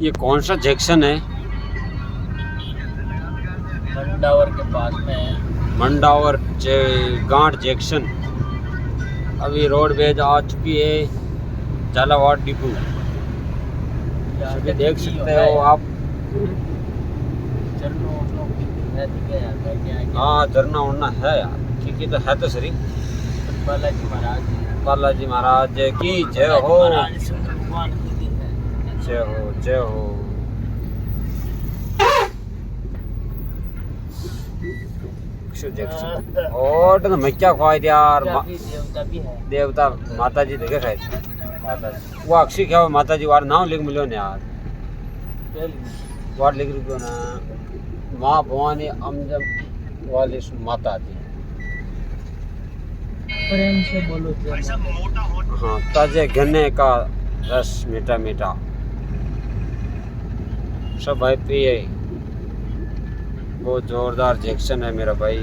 ये कौन सा जंक्शन है? मंडावर के पास में है। मंडावर गांठ जंक्शन। अभी रोडवेज आ चुकी है झालावाड़ डिपो। सभी देख सकते हो आप। हाँ झरना उड़ना है यार, क्योंकि तो है तो सही। बालाजी महाराज की जय हो, जय हो, जय हो। और तो मैं क्या ख्वाहिश यार, देवता माता जी देखे शायद। माता जी वो अक्षी क्या माता जी वार नाम लिख मिलो ने यार, वार लिख रही ना, माँ भवानी अमजम वाली माता जी। प्रेम से बोलो। हाँ, ताजे गन्ने का रस मीठा मीठा सब भाई पिए। बहुत जोरदार जंक्शन है मेरा भाई।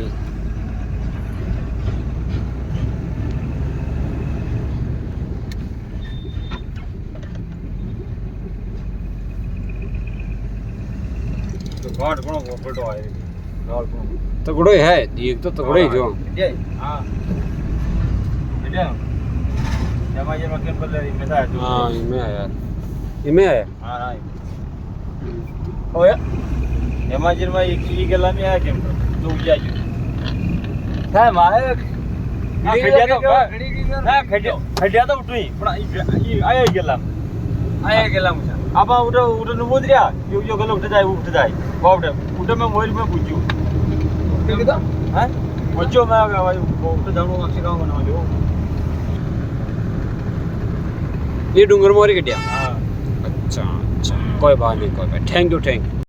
तो घाट घणो फोटो आए तगड़ो ही है, एक तो तगड़ो ही जो। हाँ हाँ इमे है यार, इमे है। હેમાજીમાં ઈ ગેલા મે આ કેમ તો ઉજા જો હા મારે ખડ્યા તો ઉઠી પણ ઈ આયા ગેલા મુસા આબા ઉઠ નું બોદર્યા યો ગલો ઉઠ જાય બાવડે ઉઠ મે મોબાઈલ મે પૂછ્યું કે કીધા હા વચ્ચો મે ઉઠ જાણો અક્ષર ગાવ બનાવ જો ये डूंगर मोरी कटिया। हाँ अच्छा अच्छा, कोई बात नहीं, कोई बात। Thank you, thank you.